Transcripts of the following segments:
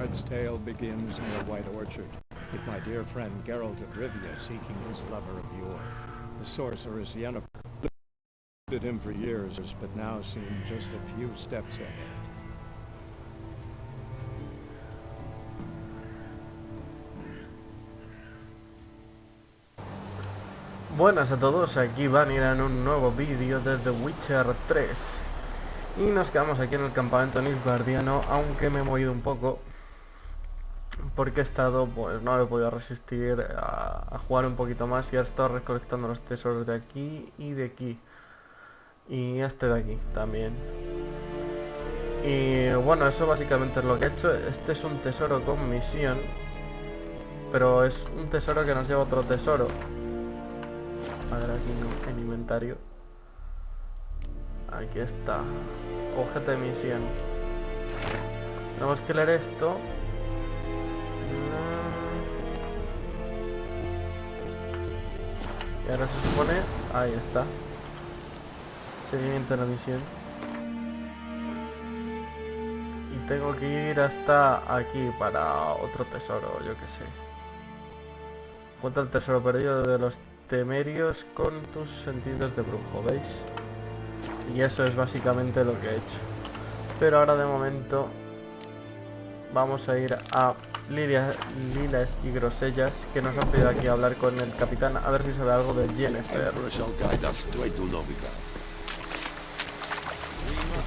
bard's tale begins near White Orchard, with my dear friend Geralt of Rivia seeking his lover of yore. The sorceress Yennefer did him for years, but now seemed just a few steps ahead. Buenas a todos, aquí Banir en un nuevo vídeo desde Witcher 3. Y nos quedamos aquí en el campamento nilfgaardiano, aunque me he movido un poco porque he estado, pues no he podido resistir a jugar un poquito más y he estado recolectando los tesoros de aquí y de aquí. Y este de aquí también. Y bueno, eso básicamente es lo que he hecho. Este es un tesoro con misión, pero es un tesoro que nos lleva otro tesoro. A ver, aquí en inventario. Aquí está. Objeto de misión. Tenemos que leer esto. Y ahora se supone... Ahí está. Seguimiento de la misión. Y tengo que ir hasta aquí para otro tesoro, yo que sé. Encuentra el tesoro perdido de los temerios con tus sentidos de brujo, ¿veis? Y eso es básicamente lo que he hecho. Pero ahora de momento vamos a ir a Lilas y Grosellas, que nos han pedido aquí hablar con el capitán, a ver si sabe algo de Yennefer. El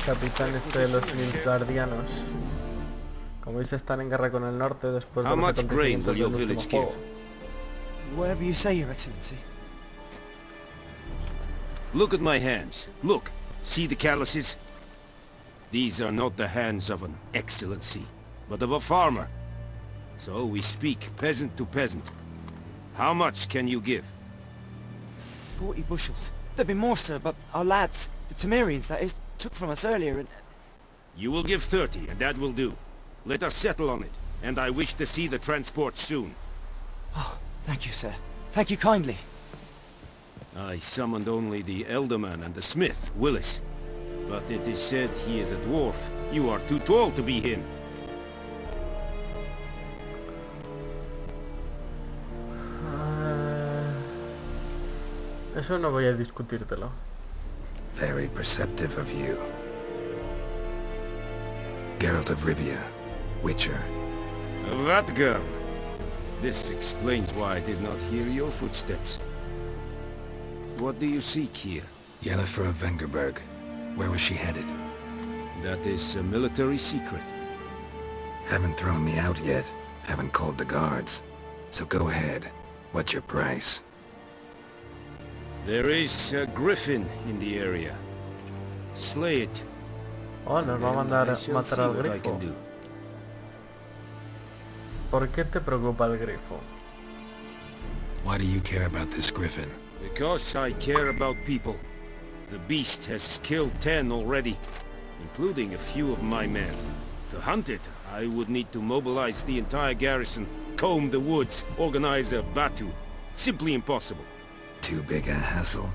capitán este de los nilfgaardianos. Como veis, están en guerra con el norte después de los acontecimientos del último juego. Whatever you say, Your Excellency. Look at my hands. Look. See the calluses? These are not the hands of an excellency, but of a farmer. So we speak peasant to peasant. How much can you give? 40 bushels. There'd be more, sir, but our lads, the Temerians, that is, took from us earlier and... You will give 30, and that will do. Let us settle on it, and I wish to see the transport soon. Oh, thank you, sir. Thank you kindly. I summoned only the Elderman and the smith, Willis. But it is said he is a dwarf. You are too tall to be him. Eso no voy a discutírtelo. Very perceptive of you. Geralt of Rivia, Witcher. That girl. This explains why I did not hear your footsteps. What do you seek here? Yennefer of Vengerberg. Where was she headed? That is a military secret. Haven't thrown me out yet. Haven't called the guards. So go ahead. What's your price? There is a griffin in the area. Slay it. Oh, nos va a mandar a matar al grifo. ¿Por qué te preocupa el grifo? Why do you care about this griffin? Because I care about people. The beast has killed 10 already, including a few of my men. To hunt it, I would need to mobilize the entire garrison, comb the woods, organize a battue. Simply impossible. Too big a hassle?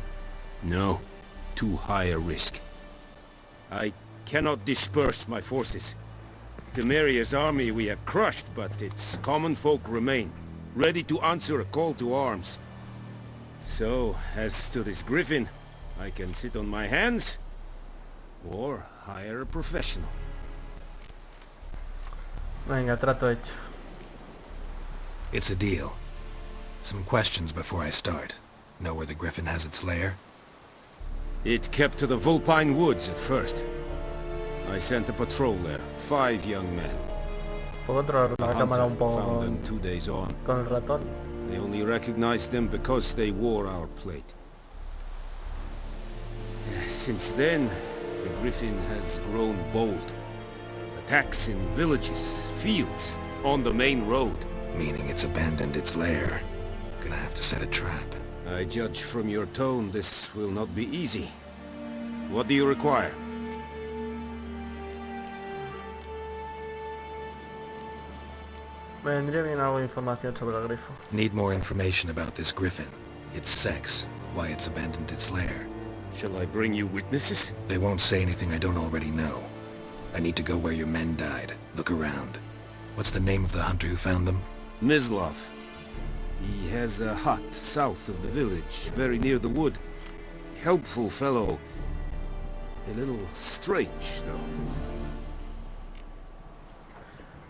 No, too high a risk. I cannot disperse my forces. Temeria's army we have crushed, but its common folk remain, ready to answer a call to arms. So, as to this griffin, I can sit on my hands, or hire a professional. Venga, trato hecho. It's a deal. Some questions before I start. Know where the griffin has its lair? It kept to the Vulpine Woods at first. I sent a patrol there, 5 young men. ¿Puedo traer la cámara un poco Found them 2 days on. con el ratón? They only recognized them because they wore our plate. Since then, the griffin has grown bold. Attacks in villages, fields, on the main road. Meaning it's abandoned its lair. Gonna have to set a trap. I judge from your tone this will not be easy. What do you require? Me vendría bien algo de información sobre el grifo. Need more information about this griffin. Its sex, why it's abandoned its lair. Shall I bring you witnesses? They won't say anything I don't already know. I need to go where your men died. Look around. What's the name of the hunter who found them? Mislov. He has a hut south of the village, very near the wood. Helpful fellow. A little strange, though.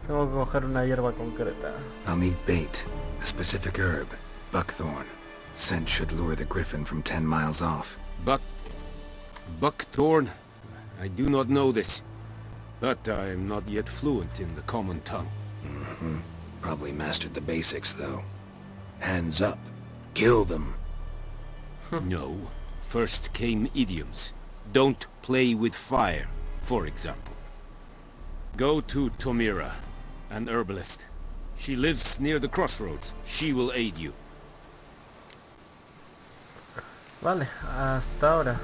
Tengo que coger una hierba concreta. I'll need bait, a specific herb, buckthorn. Scent should lure the griffin from 10 miles off. Buckthorn? I do not know this. But I am not yet fluent in the common tongue. Probably mastered the basics, though. Hands up. Kill them. No. First came idioms. Don't play with fire, for example. Go to Tomira, an herbalist. She lives near the crossroads. She will aid you. Vale, hasta ahora.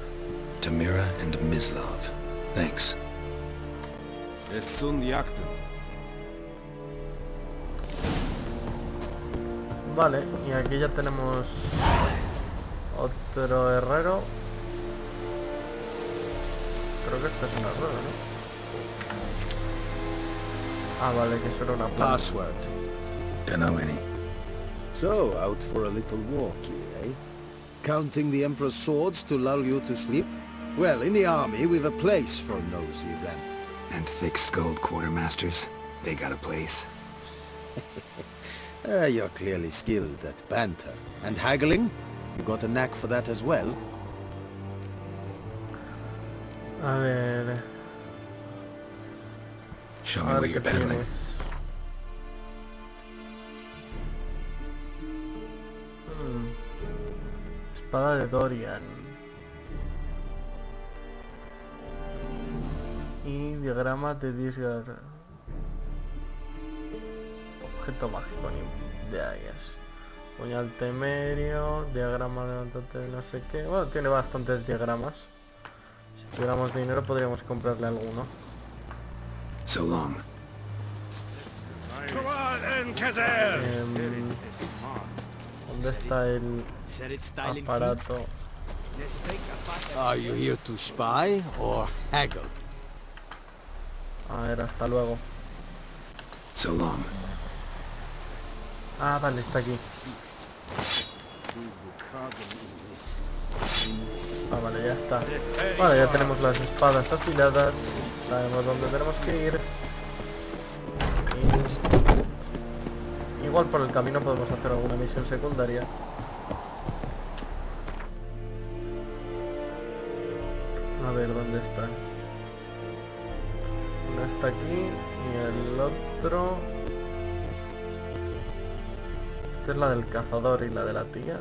Tamira and Mislov. Thanks. Es sun yakten. Vale, y aquí ya tenemos otro herrero. Creo que este es un herrero, ¿no? Ah, vale, que eso era una planta. Password. Don't know any. So, out for a little walkie, eh? Counting the Emperor's swords to lull you to sleep? Well, in the army, we've a place for nosy ren. And thick-skulled quartermasters? They got a place. You're clearly skilled at banter. And haggling? You got a knack for that as well? A ver... Show A me ver what qué you're battling. tienes. Espada de Dorian. Y diagrama de Disgar. Objeto mágico ni de áreas. Puñal temerio, diagrama de no sé qué. Bueno, tiene bastantes diagramas. Si tuviéramos dinero podríamos comprarle alguno. So long. ¿Dónde está el aparato? Are you here to spy or haggle? A ver, hasta luego. So long. Ah, vale, está aquí. Ah, vale, ya está. Vale, ya tenemos las espadas afiladas. Sabemos dónde tenemos que ir. Y... igual por el camino podemos hacer alguna misión secundaria. A ver, ¿dónde están? Uno está aquí y el otro... Esta es la del cazador y la de la tía.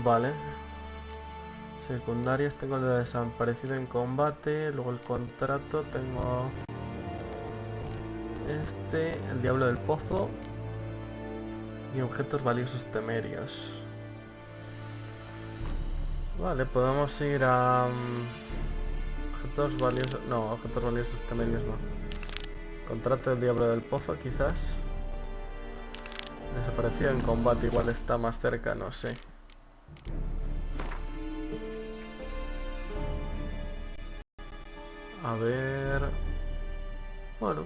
Vale. Secundarias tengo el de desaparecido en combate. Luego el contrato tengo... Este, el diablo del pozo. Y objetos valiosos temerios. Vale, podemos ir a... objetos valiosos... No, objetos valiosos temerios no. Contrato del diablo del pozo quizás. Desaparecido en combate igual está más cerca, no sé. A ver... Bueno.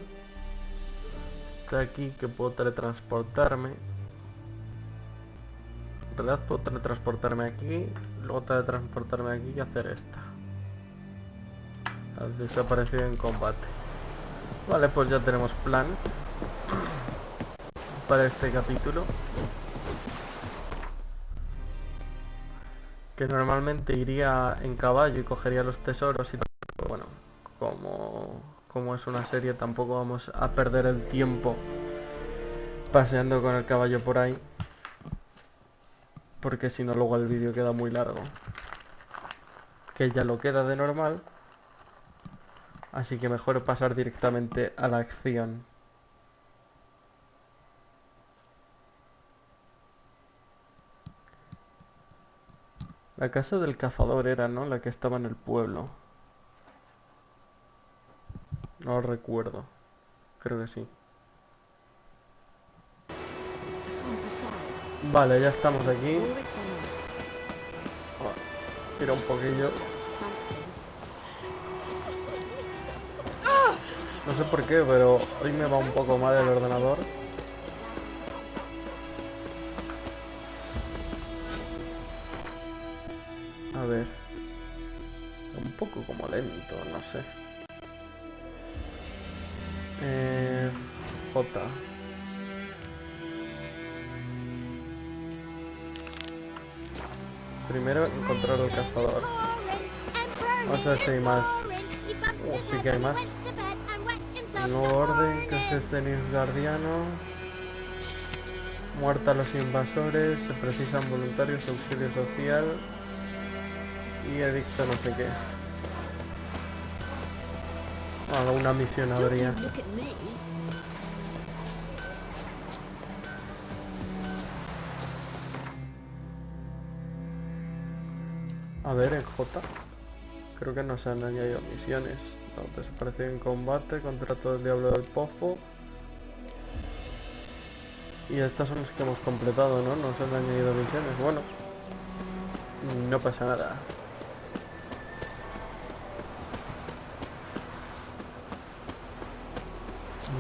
Está aquí que puedo teletransportarme. En realidad puedo teletransportarme aquí, luego teletransportarme aquí y hacer esta. Al desaparecido en combate. Vale, pues ya tenemos plan para este capítulo. Que normalmente iría en caballo y cogería los tesoros y tal. Pero bueno, como es una serie tampoco vamos a perder el tiempo paseando con el caballo por ahí. Porque si no luego el vídeo queda muy largo. Que ya lo queda de normal. Así que mejor pasar directamente a la acción. La casa del cazador era, ¿no? La que estaba en el pueblo. No lo recuerdo. Creo que sí. Vale, ya estamos aquí. Respira un poquillo. No sé por qué, pero hoy me va un poco mal el ordenador. A ver. Un poco como lento, no sé. J. Primero encontrar el cazador. Vamos a ver si hay más. Sí que hay más. El nuevo orden, que es de Nilfgaardiano. Muerta a los invasores, se precisan voluntarios, auxilio social y edicto no sé qué. Alguna misión habría. A ver, en J. Creo que no se han añadido misiones. No, desapareció en combate, contrato del diablo del pozo. Y estas son las que hemos completado, ¿no? No se han añadido misiones. Bueno, no pasa nada.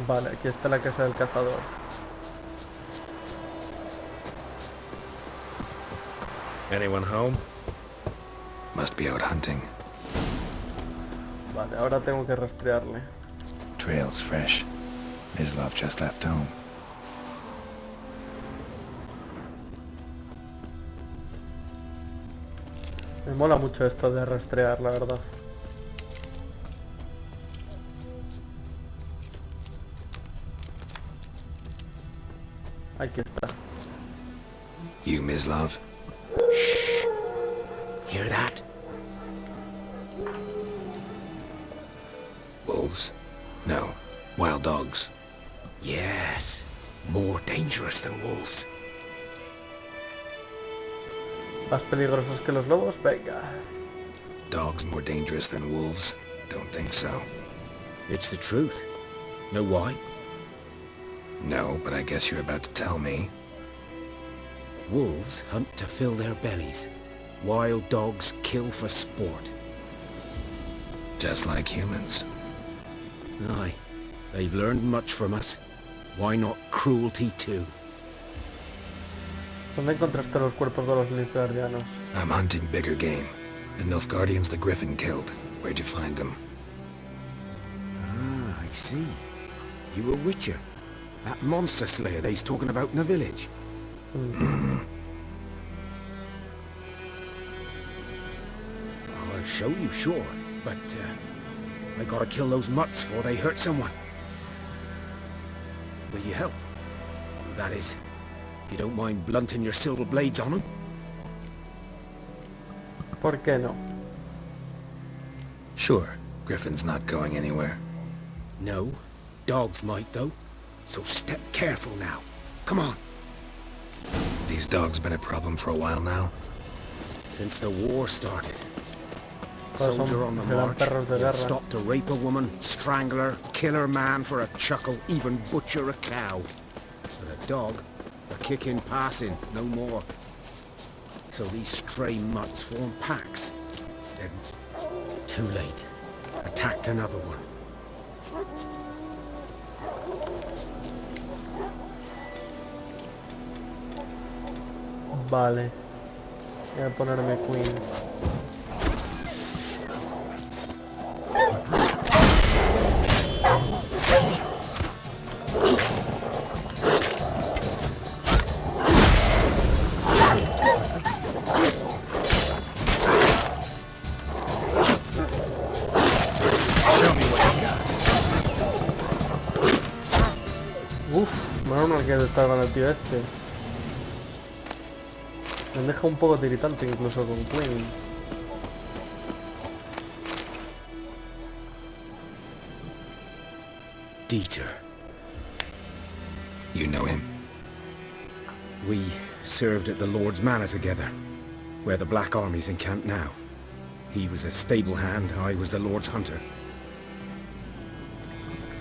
Vale, aquí está la casa del cazador. Anyone home? Must be out hunting. Vale, ahora tengo que rastrearle. Trail's fresh. Mislav just left home. Me mola mucho esto de rastrear, la verdad. Aquí está. You, Mislav? Hear that? Wolves? No. Wild dogs. Yes. More dangerous than wolves. ¿Más peligrosos que los lobos? Venga. Dogs more dangerous than wolves? Don't think so. It's the truth. Know why? No, but I guess you're about to tell me. Wolves hunt to fill their bellies. Wild dogs kill for sport. Just like humans. Aye. They've learned much from us. Why not cruelty too? ¿Dónde encontraste los cuerpos de los Nilfgaardianos? I'm hunting bigger game. The Nilfgaardians the Griffin killed. Where'd you find them? Ah, I see. You a witcher. That monster slayer they's talking about in the village. I'll show you, sure. But, I gotta kill those mutts before they hurt someone. Will you help? That is, if you don't mind blunting your silver blades on them. ¿Por qué no? Sure. Griffin's not going anywhere. No. Dogs might, though. So step careful now. Come on. These dogs been a problem for a while now. Since the war started. Todos Soldier on the eran march, perros de he'll guerra. stop to rape a woman, strangle her, kill her man for a chuckle, even butcher a cow. But a dog, a kick in passing, no more. So these stray mutts form packs. Then, too late. Attacked another one. Vale. Voy a ponerme Queen. Uf, menos mal que está con el tío este. Me deja un poco tiritante incluso con Queen. Dieter. You know him? We served at the Lord's Manor together, where the Black Army's encamped now. He was a stable hand, I was the Lord's hunter.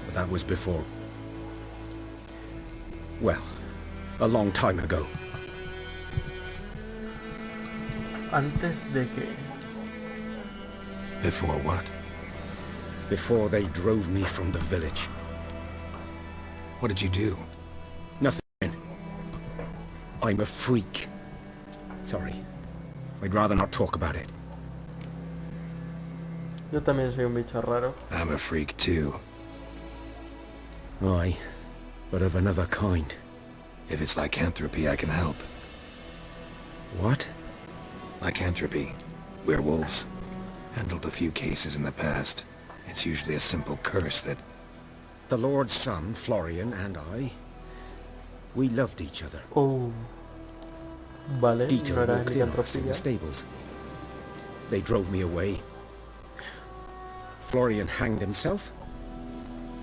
But that was before... well, a long time ago. Antes de que... Before what? Before they drove me from the village. What did you do? Nothing. I'm a freak. Sorry. I'd rather not talk about it. Yo también soy un bicho raro. I'm a freak too. Aye, but of another kind. If it's lycanthropy, I can help. What? Lycanthropy. Werewolves. Handled a few cases in the past. It's usually a simple curse that... The Lord's son, Florian, and I, we loved each other. Oh. Vale, Dieter no era walked in on us in the licantropía. stables. They drove me away. Florian hanged himself.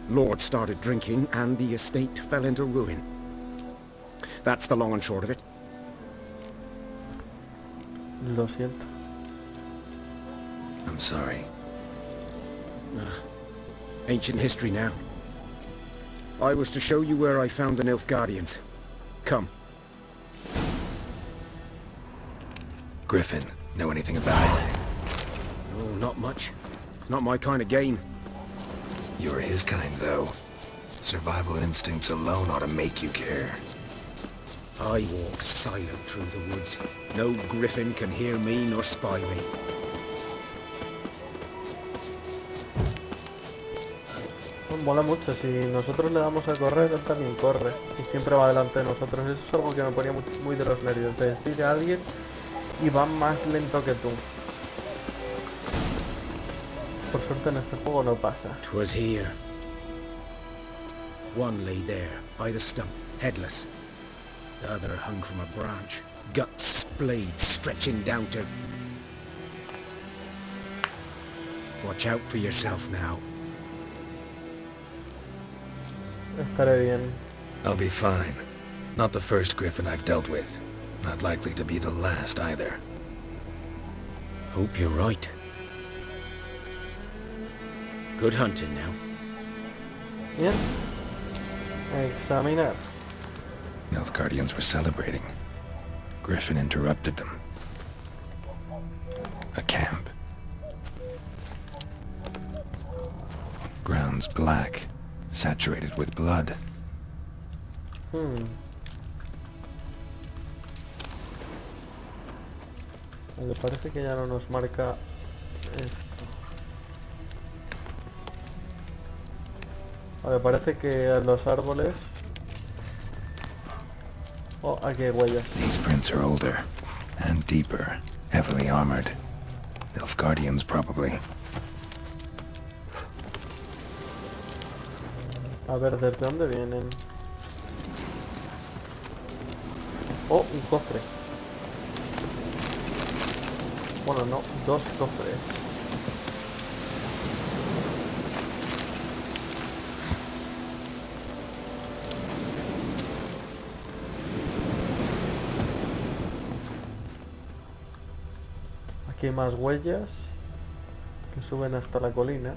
Lord started drinking, and the estate fell into ruin. That's the long and short of it. Lo siento. I'm sorry. Ancient history now. I was to show you where I found the Nilfgaardians. Come. Griffin, know anything about it? Oh, not much. It's not my kind of game. You're his kind, though. Survival instincts alone ought to make you care. I walk silent through the woods. No griffin can hear me nor spy me. Mola mucho, si nosotros le damos a correr, él también corre. Y siempre va delante de nosotros. Eso es algo que me ponía muy de los nervios. De decir a alguien y va más lento que tú. Por suerte en este juego no pasa. 'Twas here. One lay there, by the stump, headless. The other hung from a branch, guts splayed, stretching down to... Watch out for yourself now. Estaré bien. I'll be fine. Not the first Griffin I've dealt with. Not likely to be the last either. Hope you're right. Good hunting now. Bien. Examinar. Nilfgaardians were celebrating. Griffin interrupted them. A camp. Grounds black, saturated with blood. Me parece que ya no nos marca esto. Vale, parece que los árboles... Oh, aquí hay huellas. These prints are older and deeper, heavily armored. Nilfgaardians probably. A ver, ¿desde dónde vienen? Oh, un cofre. Bueno, no, dos cofres. Aquí hay más huellas que suben hasta la colina.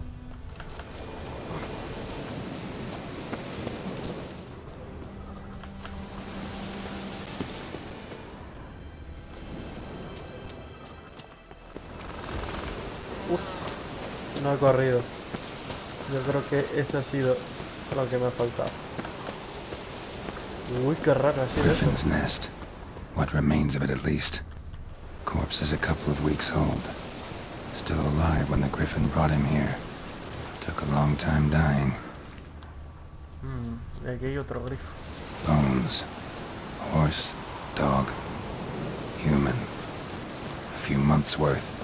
No he corrido. Yo creo que eso ha sido lo que me ha faltado. Uy, qué raro ha sido eso. Griffin's nest. What remains of it at least. Corpse is a couple of weeks old. Still alive when the Griffin brought him here. Took a long time dying. Y aquí hay otro grifo. Bones. Horse. Dog. Human. A few months' worth.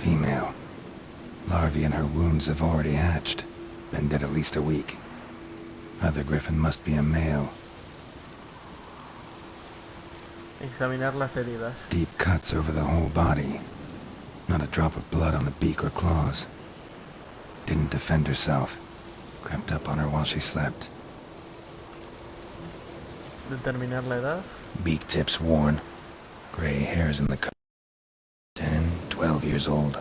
Female. Larvae in her wounds have already hatched. Been dead at least a week. Other Griffin must be a male. Examinar las heridas. Deep cuts over the whole body. Not a drop of blood on the beak or claws. Didn't defend herself. Crept up on her while she slept. Determinar la edad. Beak tips worn. Gray hairs in the coat. 10, 12 years old.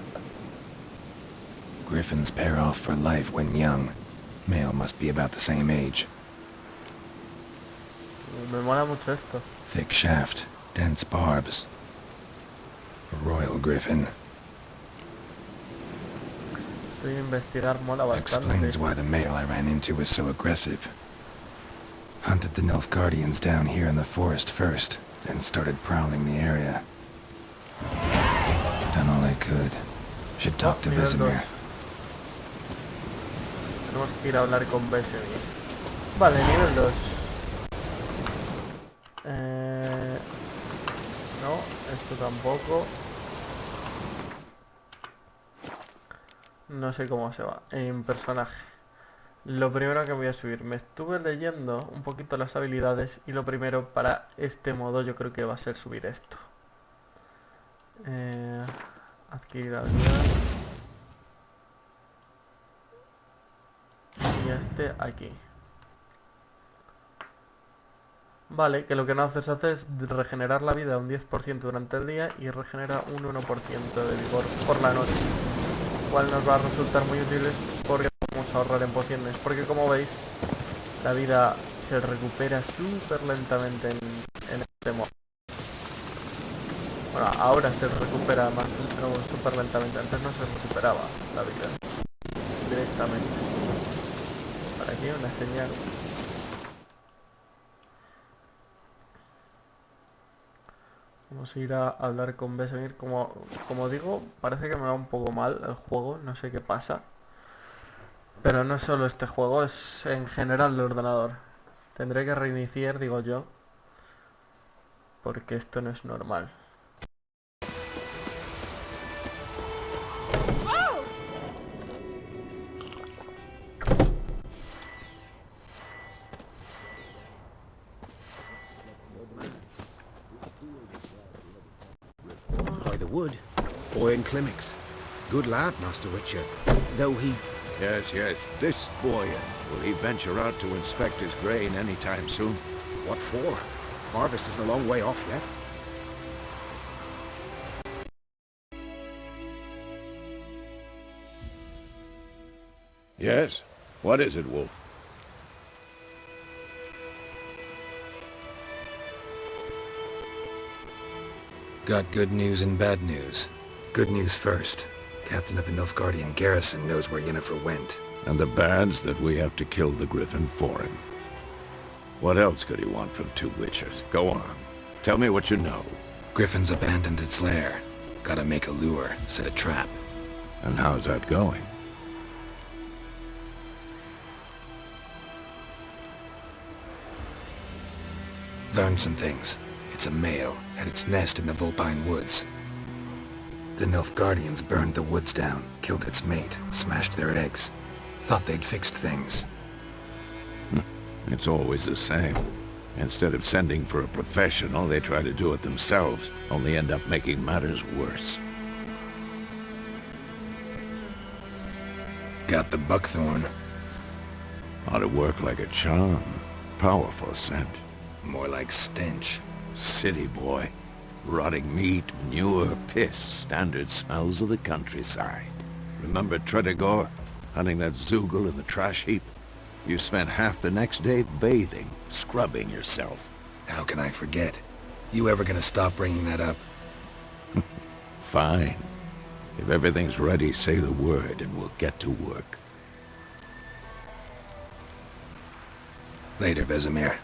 Griffins pair off for life when young. Male must be about the same age. Me mola mucho esto. Thick shaft, dense barbs. A royal griffin. Estoy a investigar, mola bastante. Explains why the male I ran into was so aggressive. Hunted the Nilfgaardians down here in the forest first, then started prowling the area. Done all I could. Should talk to Nivel 2. Vesemir. Tenemos que ir a hablar con Bestia. Vale, nivel 2. No, esto tampoco. No sé cómo se va. En personaje. Lo primero que voy a subir. Me estuve leyendo un poquito las habilidades y lo primero para este modo yo creo que va a ser subir esto. Adquirir habilidad. Y este aquí. Vale, que lo que no haces es regenerar la vida un 10% durante el día y regenera un 1% de vigor por la noche. Cual nos va a resultar muy útil porque vamos a ahorrar en pociones. Porque como veis, la vida se recupera súper lentamente en este modo. Bueno, ahora se recupera más súper lentamente. Antes no se recuperaba la vida directamente. Por aquí una señal. Vamos a ir a hablar con Bessemir. Como digo, parece que me va un poco mal el juego, no sé qué pasa. Pero no es solo este juego, es en general el ordenador. Tendré que reiniciar, digo yo, porque esto no es normal. Wood, boy in Climmix. Good lad, Master Richard, though he... Yes, this boy, will he venture out to inspect his grain any time soon? What for? Harvest is a long way off yet. Yes? What is it, Wolf? Got good news and bad news. Good news first. Captain of the Nilfgaardian garrison knows where Yennefer went. And the bad's that we have to kill the griffin for him. What else could he want from two witchers? Go on. Tell me what you know. Griffin's abandoned its lair. Gotta make a lure, set a trap. And how's that going? Learned some things. It's a male, had its nest in the Vulpine Woods. The Nilfgaardians burned the woods down, killed its mate, smashed their eggs. Thought they'd fixed things. It's always the same. Instead of sending for a professional, they try to do it themselves, only end up making matters worse. Got the buckthorn. Ought to work like a charm. Powerful scent. More like stench. City boy. Rotting meat, manure, piss, standard smells of the countryside. Remember Tredegor? Hunting that Zoogle in the trash heap? You spent half the next day bathing, scrubbing yourself. How can I forget? You ever gonna stop bringing that up? Fine. If everything's ready, say the word and we'll get to work. Later, Vesemir.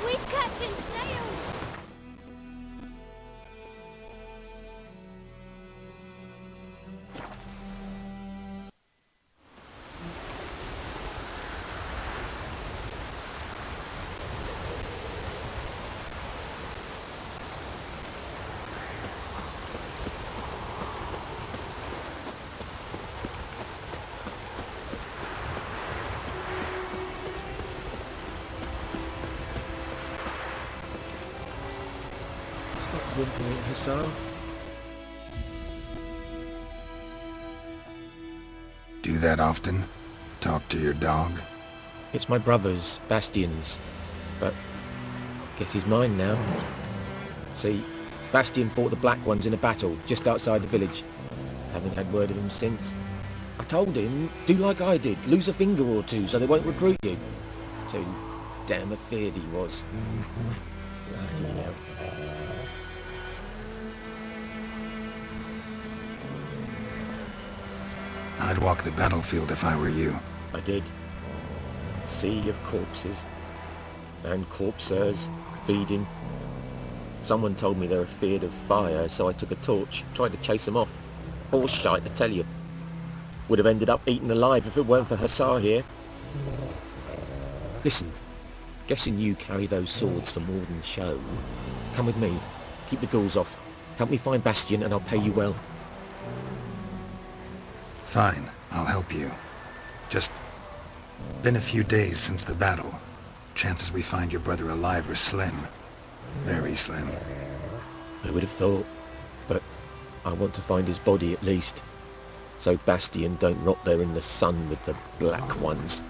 We're catching snails! whimpering hussar? Do that often? Talk to your dog? It's my brother's, Bastian's, but I guess he's mine now. See, Bastian fought the Black Ones in a battle just outside the village. Haven't had word of him since. I told him, do like I did, lose a finger or two so they won't recruit you. Too damn afeard he was. Bloody hell. I'd walk the battlefield if I were you. I did. Sea of corpses. And corpsers, feeding. Someone told me they're afeard of fire, so I took a torch, tried to chase them off. Horse shite, I tell you. Would have ended up eaten alive if it weren't for Hussar here. Listen, guessing you carry those swords for more than show. Come with me. Keep the ghouls off. Help me find Bastian and I'll pay you well. Fine, I'll help you. Just been a few days since the battle. Chances we find your brother alive are slim. Very slim. I would have thought, but I want to find his body at least. So Bastian don't rot there in the sun with the Black Ones.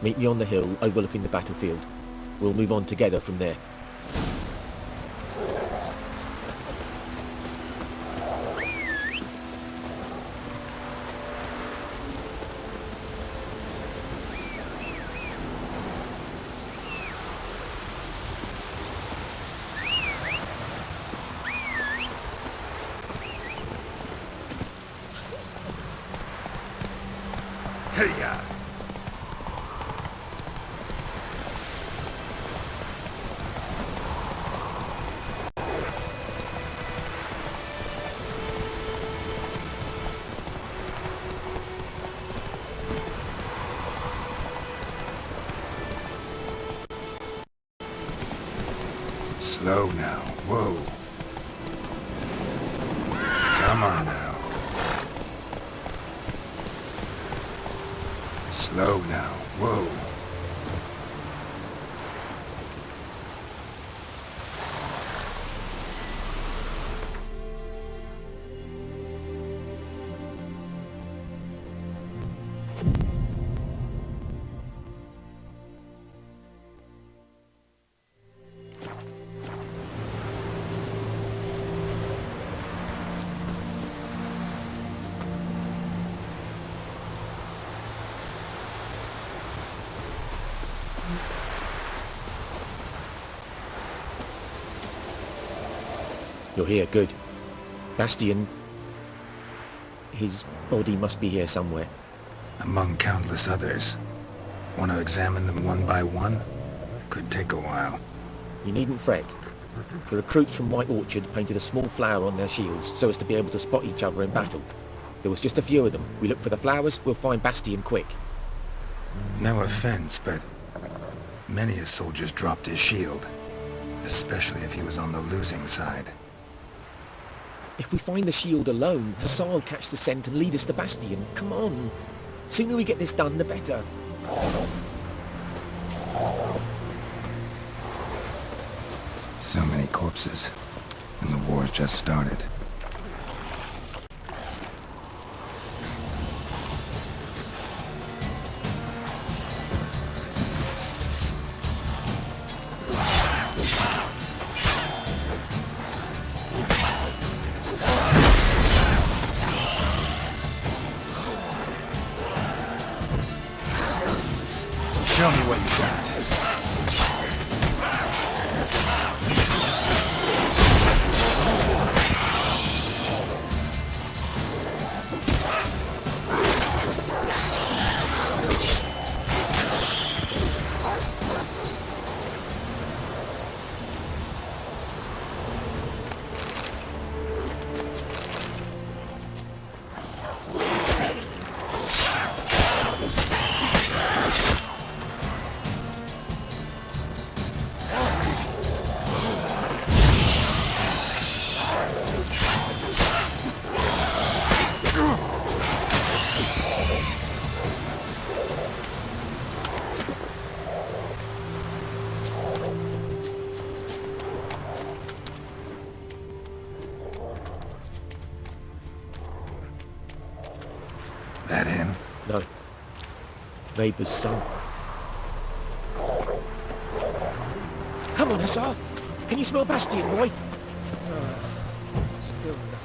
Meet me on the hill overlooking the battlefield. We'll move on together from there. Hey-ya! Slow now. Whoa. Come on now. Slow now. Whoa. You're here, good. Bastian... his body must be here somewhere. Among countless others. Want to examine them one by one? Could take a while. You needn't fret. The recruits from White Orchard painted a small flower on their shields so as to be able to spot each other in battle. There was just a few of them. We look for the flowers, we'll find Bastian quick. No offense, but many a soldier's dropped his shield. Especially if he was on the losing side. If we find the shield alone, Hussar will catch the scent and lead us to Bastian. Come on. Sooner we get this done, the better. So many corpses. And the war's just started. Show me what you got. That him? No. Neighbour's son. Come on, Hussar! Can you smell Bastion, boy? Still nothing.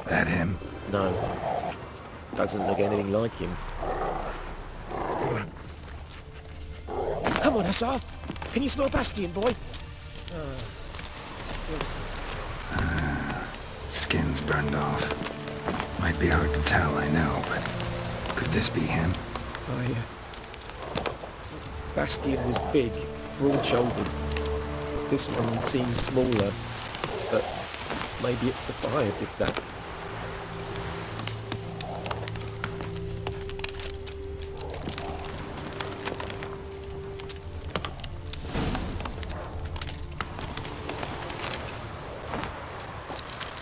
That him? No. Doesn't look anything like him. Come on, Hussar! Can you smell Bastion, boy? Skin's burned off. Might be hard to tell, I know, but could this be him? Bastion was big, broad-shouldered. This one seems smaller, but maybe it's the fire did that.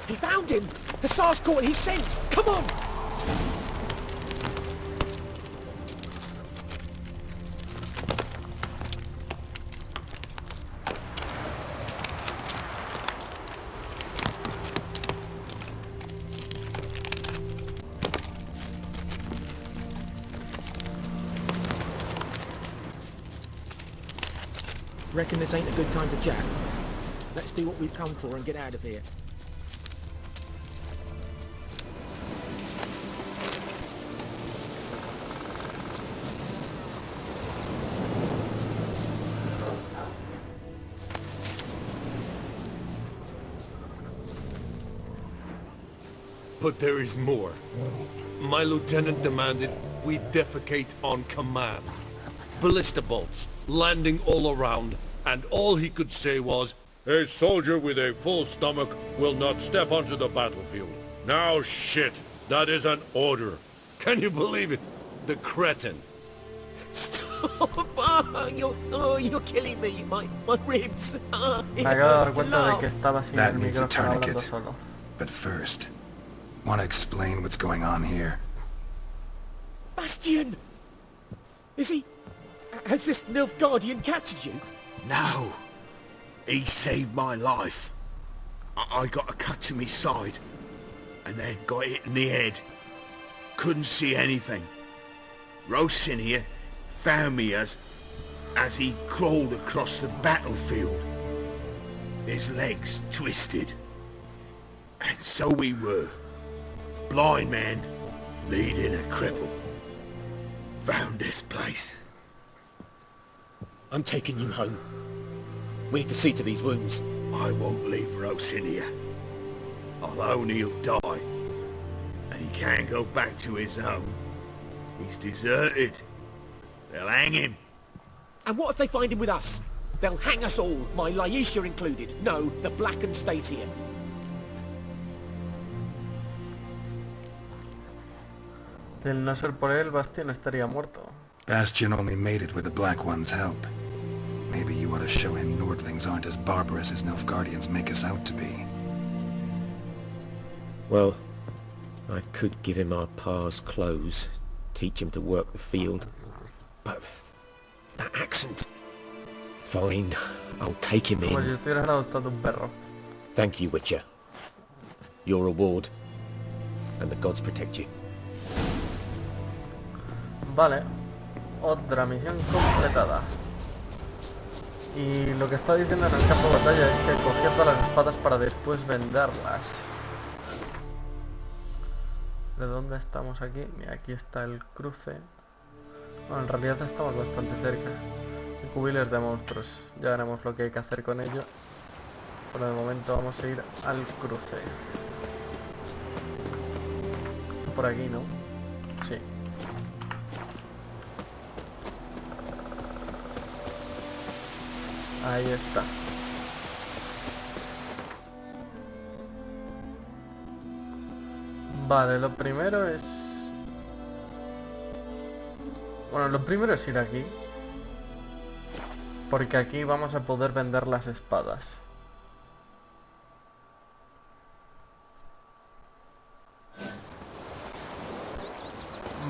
He found him! Hussar's caught his scent! Come on! Reckon this ain't a good time to jack. Let's do what we've come for and get out of here. But there is more. My lieutenant demanded we defecate on command. Ballista bolts, landing all around, and all he could say was, "A soldier with a full stomach will not step onto the battlefield." Now shit, that is an order. Can you believe it? The cretin. Stop! You're killing me, my ribs. Me acabo de dar cuenta de que estaba sin el That needs a micrófono hablando tourniquet. solo. But first, want to explain what's going on here? Bastion! Is he... Has this Nilfgaardian captured you? No. He saved my life. I got a cut to my side, and then got hit in the head. Couldn't see anything. Rosinia found me as he crawled across the battlefield. His legs twisted. And so we were. Blind man leading a cripple. Found this place. I'm taking you home. We need to see to these wounds. I won't leave Rosinia. Alone he'll die. And he can't go back to his home. He's deserted. They'll hang him. And what if they find him with us? They'll hang us all, my Laisha included. No, the Blackened stayed here. Del no ser por él, Bastion estaría muerto. Bastion only made it with the Black One's help. Maybe you ought to show him Nordlings aren't as barbarous as Nilfgaardians make us out to be. Well, I could give him our pa's clothes, teach him to work the field. But that accent... Fine, I'll take him Como si in. estuvieran adoptando un perro. Thank you, Witcher. Your reward. And the gods protect you. Vale. Otra misión completada. Y lo que está diciendo en el campo de batalla es que cogiendo todas las espadas para después venderlas. ¿De dónde estamos aquí? Mira, aquí está el cruce. Bueno, en realidad estamos bastante cerca. Cubiles de monstruos. Ya veremos lo que hay que hacer con ello. Pero de momento vamos a ir al cruce. Por aquí, ¿no? Sí. Ahí está. Vale, lo primero es... Bueno, lo primero es ir aquí. Porque aquí vamos a poder vender las espadas.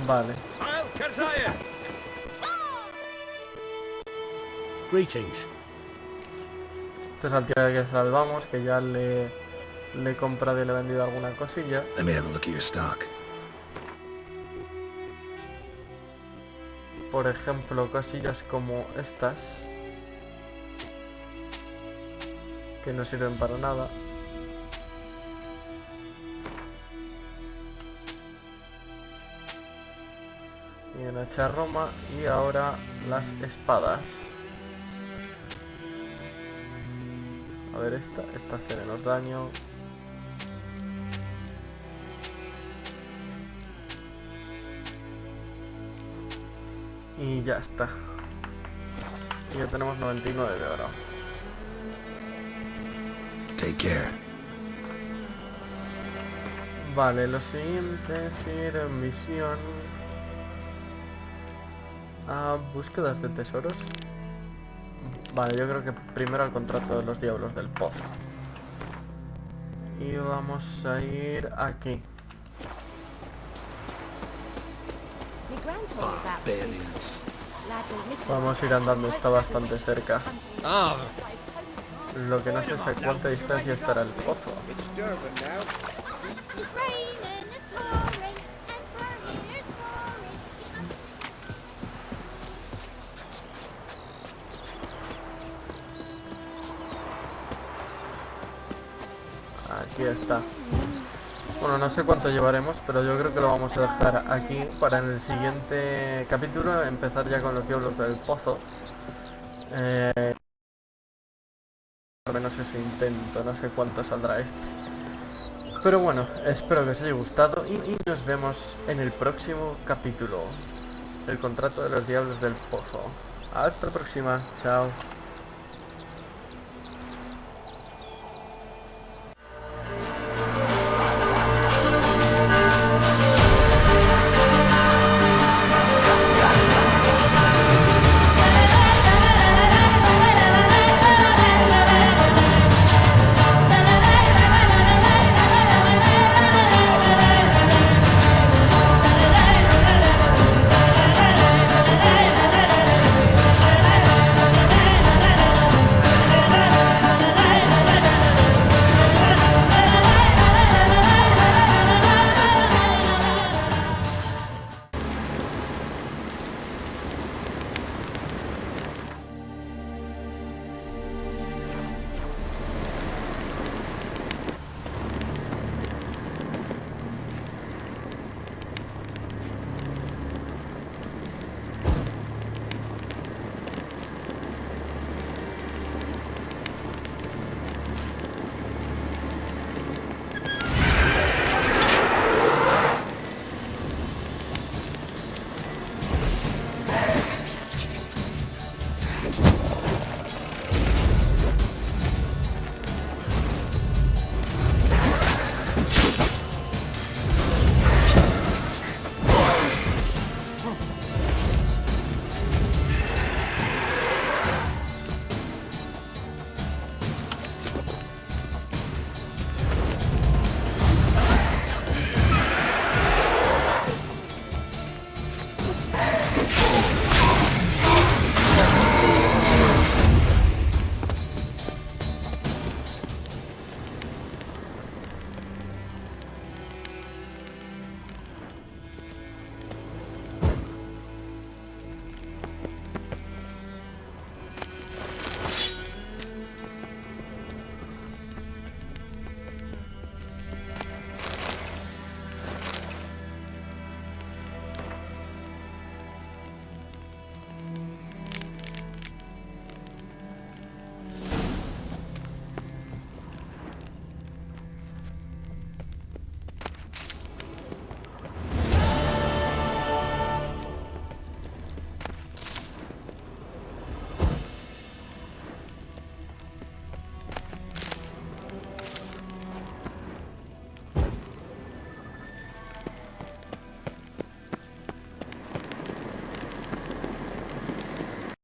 Vale. Greetings. Este es al tío que salvamos, que ya le he comprado y le he vendido alguna cosilla. Let me have a look at your stock. Por ejemplo, cosillas como estas, que no sirven para nada. Y en hacha Roma, y ahora las espadas. A ver, esta hace menos daño. Y ya está. Y ya tenemos 99 de oro. Take care. Vale, lo siguiente es ir en misión a búsquedas de tesoros. Vale, yo creo que primero al contrato de los diablos del pozo. Y vamos a ir aquí. Vamos a ir andando, está bastante cerca. Lo que no sé es a cuánta distancia estará el pozo. Aquí está. Bueno, no sé cuánto llevaremos, pero yo creo que lo vamos a dejar aquí para en el siguiente capítulo empezar ya con los diablos del pozo. Al menos ese intento, no sé cuánto saldrá este. Pero bueno, espero que os haya gustado y nos vemos en el próximo capítulo. El contrato de los diablos del pozo. Hasta la próxima, chao.